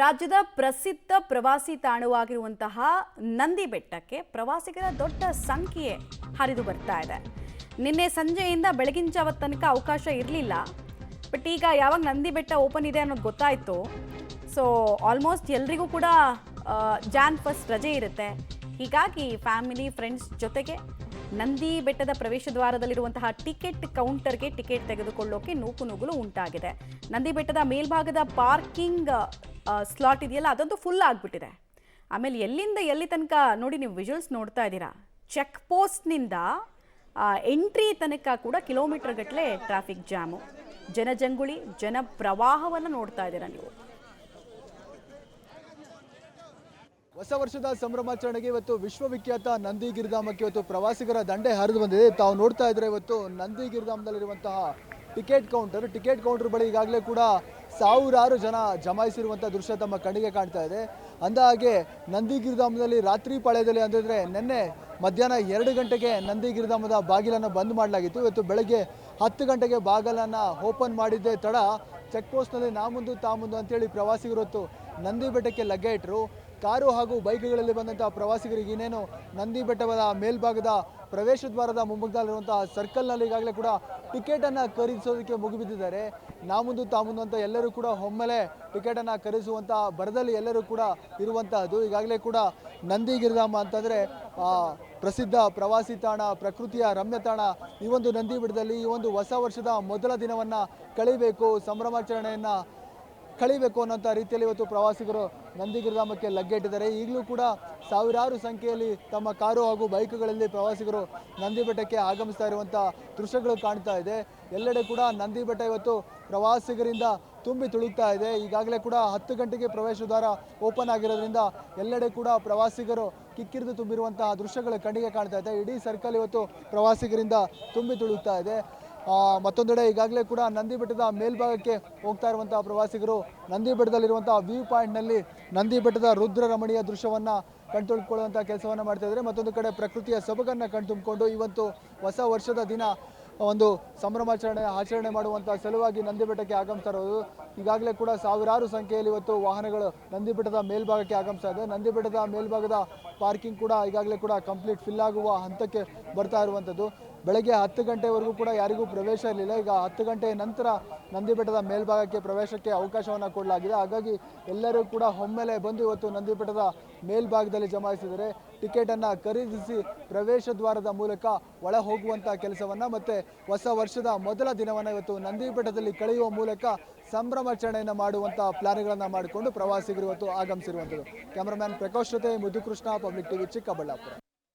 ರಾಜ್ಯದ ಪ್ರಸಿದ್ಧ ಪ್ರವಾಸಿ ತಾಣವಾಗಿರುವಂತಹ ನಂದಿ ಬೆಟ್ಟಕ್ಕೆ ಪ್ರವಾಸಿಗರ ದೊಡ್ಡ ಸಂಖ್ಯೆ ಹರಿದು ಬರ್ತಾ ಇದೆ. ನಿನ್ನೆ ಸಂಜೆಯಿಂದ ಬೆಳಗಿನ ಜಾವ ತನಕ ಅವಕಾಶ ಇರಲಿಲ್ಲ. ಬಟ್ ಈಗ ಯಾವಾಗ ನಂದಿ ಬೆಟ್ಟ ಓಪನ್ ಇದೆ ಅನ್ನೋದು ಗೊತ್ತಾಯಿತು. ಸೊ ಆಲ್ಮೋಸ್ಟ್ ಎಲ್ರಿಗೂ ಕೂಡ ಜಾನ್ ಫಸ್ಟ್ ರಜೆ ಇರುತ್ತೆ. ಹೀಗಾಗಿ ಫ್ಯಾಮಿಲಿ ಫ್ರೆಂಡ್ಸ್ ಜೊತೆಗೆ ನಂದಿ ಬೆಟ್ಟದ ಪ್ರವೇಶ ದ್ವಾರದಲ್ಲಿರುವಂತಹ ಟಿಕೆಟ್ ಕೌಂಟರ್ಗೆ ಟಿಕೆಟ್ ತೆಗೆದುಕೊಳ್ಳೋಕೆ ನೂಕುನುಗ್ಗಲು ಉಂಟಾಗಿದೆ. ನಂದಿ ಬೆಟ್ಟದ ಮೇಲ್ಭಾಗದ ಪಾರ್ಕಿಂಗ್ ಸ್ಲಾಟ್ ಇದೆಯಲ್ಲ, ಅದಂತೂ ಫುಲ್ ಆಗಿಬಿಟ್ಟಿದೆ. ಆಮೇಲೆ ಎಲ್ಲಿಂದ ಎಲ್ಲಿ ತನಕ ನೋಡಿ, ನೀವು ವಿಜುವಲ್ಸ್ ನೋಡ್ತಾ ಇದ್ದೀರಾ. ಚೆಕ್ ಪೋಸ್ಟ್ನಿಂದ ಎಂಟ್ರಿ ತನಕ ಕೂಡ ಕಿಲೋಮೀಟರ್ ಗಟ್ಟಲೆ ಟ್ರಾಫಿಕ್ ಜಾಮು, ಜನಜಂಗುಳಿ, ಜನ ಪ್ರವಾಹವನ್ನು ನೋಡ್ತಾ ಇದ್ದೀರಾ ನೀವು. ಹೊಸ ವರ್ಷದ ಸಂಭ್ರಮಾಚರಣೆಗೆ ಇವತ್ತು ವಿಶ್ವವಿಖ್ಯಾತ ನಂದಿ ಗಿರಿಧಾಮಕ್ಕೆ ಇವತ್ತು ಪ್ರವಾಸಿಗರ ದಂಡೆ ಹರಿದು ಬಂದಿದೆ. ತಾವು ನೋಡ್ತಾ ಇದ್ರೆ ಇವತ್ತು ನಂದಿ ಗಿರಿಧಾಮದಲ್ಲಿರುವಂತಹ ಟಿಕೆಟ್ ಕೌಂಟರ್ ಬಳಿ ಈಗಾಗಲೇ ಕೂಡ ಸಾವಿರಾರು ಜನ ಜಮಾಯಿಸಿರುವಂಥ ದೃಶ್ಯ ತಮ್ಮ ಕಣ್ಣಿಗೆ ಕಾಣ್ತಾ ಇದೆ. ಅಂದಹಾಗೆ ನಂದಿ ಗಿರಿಧಾಮದಲ್ಲಿ ರಾತ್ರಿ ಪಾಳ್ಯದಲ್ಲಿ ಅಂದರೆ ನಿನ್ನೆ ಮಧ್ಯಾಹ್ನ 2 ಗಂಟೆಗೆ ನಂದಿ ಗಿರಿಧಾಮದ ಬಾಗಿಲನ್ನು ಬಂದ್ ಮಾಡಲಾಗಿತ್ತು. ಇವತ್ತು ಬೆಳಗ್ಗೆ 10 ಗಂಟೆಗೆ ಬಾಗಿಲನ್ನು ಓಪನ್ ಮಾಡಿದ್ದೇ ತಡ ಚೆಕ್ ಪೋಸ್ಟ್ನಲ್ಲಿ ನಾ ಮುಂದು ತಾ ಮುಂದು ಅಂತೇಳಿ ಪ್ರವಾಸಿಗರು ಹೊತ್ತು ನಂದಿ ಬೆಟ್ಟಕ್ಕೆ ಲಗ್ಗೆ ಇಟ್ಟರು. ಕಾರು ಹಾಗೂ ಬೈಕ್ಗಳಲ್ಲಿ ಬಂದಂತಹ ಪ್ರವಾಸಿಗರಿಗೆ ಇನ್ನೇನು ನಂದಿ ಬೆಟ್ಟದ ಮೇಲ್ಭಾಗದ ಪ್ರವೇಶ ದ್ವಾರದ ಮುಂಭಾಗದಲ್ಲಿರುವಂತಹ ಸರ್ಕಲ್ನಲ್ಲಿ ಈಗಾಗಲೇ ಕೂಡ ಟಿಕೆಟನ್ನು ಖರೀದಿಸೋದಕ್ಕೆ ಮುಗಿಬಿದ್ದಿದ್ದಾರೆ. ನಾ ಮುಂದು ತಾ ಮುಂದು ಅಂತ ಎಲ್ಲರೂ ಕೂಡ ಒಮ್ಮೆಲೆ ಟಿಕೆಟನ್ನು ಖರೀದಿಸುವಂಥ ಭರದಲ್ಲಿ ಎಲ್ಲರೂ ಕೂಡ ಇರುವಂತಹದ್ದು. ಈಗಾಗಲೇ ಕೂಡ ನಂದಿ ಗಿರಿಧಾಮ ಅಂತಂದರೆ ಪ್ರಸಿದ್ಧ ಪ್ರವಾಸಿ ತಾಣ, ಪ್ರಕೃತಿಯ ರಮ್ಯ ತಾಣ. ಈ ಒಂದು ನಂದಿ ಬೆಟ್ಟದಲ್ಲಿ ಈ ಒಂದು ಹೊಸ ವರ್ಷದ ಮೊದಲ ದಿನವನ್ನು ಕಳಿಬೇಕು, ಸಂಭ್ರಮಾಚರಣೆಯನ್ನು ಕಳಿಬೇಕು ಅನ್ನೋಂಥ ರೀತಿಯಲ್ಲಿ ಇವತ್ತು ಪ್ರವಾಸಿಗರು ನಂದಿ ಗಿರಿಧಾಮಕ್ಕೆ ಲಗ್ಗೆ ಇಟ್ಟಿದ್ದಾರೆ. ಈಗಲೂ ಕೂಡ ಸಾವಿರಾರು ಸಂಖ್ಯೆಯಲ್ಲಿ ತಮ್ಮ ಕಾರು ಹಾಗೂ ಬೈಕ್ಗಳಲ್ಲಿ ಪ್ರವಾಸಿಗರು ನಂದಿ ಬೆಟ್ಟಕ್ಕೆ ಆಗಮಿಸ್ತಾ ಇರುವಂಥ ದೃಶ್ಯಗಳು ಕಾಣ್ತಾ ಇದೆ. ಎಲ್ಲೆಡೆ ಕೂಡ ನಂದಿ ಬೆಟ್ಟ ಇವತ್ತು ಪ್ರವಾಸಿಗರಿಂದ ತುಂಬಿ ತುಳುಕ್ತಾ ಇದೆ. ಈಗಾಗಲೇ ಕೂಡ 10 ಗಂಟೆಗೆ ಪ್ರವೇಶ ದ್ವಾರ ಓಪನ್ ಆಗಿರೋದ್ರಿಂದ ಎಲ್ಲೆಡೆ ಕೂಡ ಪ್ರವಾಸಿಗರು ಕಿಕ್ಕಿರಿದು ತುಂಬಿರುವಂತಹ ದೃಶ್ಯಗಳು ಕಣ್ಣಿಗೆ ಕಾಣ್ತಾ ಇದೆ. ಇಡೀ ಸರ್ಕಲ್ ಇವತ್ತು ಪ್ರವಾಸಿಗರಿಂದ ತುಂಬಿ ತುಳುಕ್ತಾ ಇದೆ. ಮತ್ತೊಂದೆಡೆ ಈಗಾಗಲೇ ಕೂಡ ನಂದಿ ಬೆಟ್ಟದ ಮೇಲ್ಭಾಗಕ್ಕೆ ಹೋಗ್ತಾ ಇರುವಂತಹ ಪ್ರವಾಸಿಗರು ನಂದಿ ಬೆಟ್ಟದಲ್ಲಿರುವಂತಹ ವ್ಯೂ ಪಾಯಿಂಟ್ನಲ್ಲಿ ನಂದಿ ಬೆಟ್ಟದ ರುದ್ರ ರಮಣೀಯ ದೃಶ್ಯವನ್ನು ಕಣ್ತುಕೊಳ್ಳುವಂಥ ಕೆಲಸವನ್ನು ಮಾಡ್ತಾ ಇದ್ದಾರೆ. ಮತ್ತೊಂದು ಕಡೆ ಪ್ರಕೃತಿಯ ಸೊಬಗನ್ನು ಕಣ್ತುಂಬಿಕೊಂಡು ಇವತ್ತು ಹೊಸ ವರ್ಷದ ದಿನ ಒಂದು ಆಚರಣೆ ಮಾಡುವಂಥ ಸಲುವಾಗಿ ನಂದಿ ಬೆಟ್ಟಕ್ಕೆ ಆಗಮಿಸ್ತಾ ಇರೋದು. ಈಗಾಗಲೇ ಕೂಡ ಸಾವಿರಾರು ಸಂಖ್ಯೆಯಲ್ಲಿ ಇವತ್ತು ವಾಹನಗಳು ನಂದಿ ಬೆಟ್ಟದ ಮೇಲ್ಭಾಗಕ್ಕೆ ಆಗಮಿಸ್ತಾ ಇದೆ. ನಂದಿ ಬೆಟ್ಟದ ಮೇಲ್ಭಾಗದ ಪಾರ್ಕಿಂಗ್ ಕೂಡ ಈಗಾಗಲೇ ಕೂಡ ಕಂಪ್ಲೀಟ್ ಫಿಲ್ ಆಗುವ ಹಂತಕ್ಕೆ ಬರ್ತಾ ಇರುವಂಥದ್ದು. ಬೆಳಗ್ಗೆ 10 ಗಂಟೆವರೆಗೂ ಕೂಡ ಯಾರಿಗೂ ಪ್ರವೇಶ ಇರಲಿಲ್ಲ. ಈಗ 10 ಗಂಟೆ ನಂತರ ನಂದಿ ಬೆಟ್ಟದ ಮೇಲ್ಭಾಗಕ್ಕೆ ಪ್ರವೇಶಕ್ಕೆ ಅವಕಾಶವನ್ನು ಕೊಡಲಾಗಿದೆ. ಹಾಗಾಗಿ ಎಲ್ಲರೂ ಕೂಡ ಒಮ್ಮೆಲೆ ಬಂದು ಇವತ್ತು ನಂದಿ ಬೆಟ್ಟದ ಮೇಲ್ಭಾಗದಲ್ಲಿ ಜಮಾಯಿಸಿದರೆ ಟಿಕೆಟನ್ನು ಖರೀದಿಸಿ ಪ್ರವೇಶ ದ್ವಾರದ ಮೂಲಕ ಒಳ ಹೋಗುವಂಥ ಕೆಲಸವನ್ನು ಮತ್ತು ಹೊಸ ವರ್ಷದ ಮೊದಲ ದಿನವನ್ನು ಇವತ್ತು ನಂದಿ ಬೆಟ್ಟದಲ್ಲಿ ಕಳೆಯುವ ಮೂಲಕ ಸಂಭ್ರಮಾಚರಣೆಯನ್ನು ಮಾಡುವಂಥ ಪ್ಲಾನ್ಗಳನ್ನು ಮಾಡಿಕೊಂಡು ಪ್ರವಾಸಿಗರು ಇವತ್ತು ಆಗಮಿಸಿರುವಂಥದ್ದು. ಕ್ಯಾಮರಾಮ್ಯಾನ್ ಪ್ರಕಾಶ್ ಜೊತೆ ಮುದುಕೃಷ್ಣ, ಪಬ್ಲಿಕ್ ಟಿವಿ, ಚಿಕ್ಕಬಳ್ಳಾಪುರ.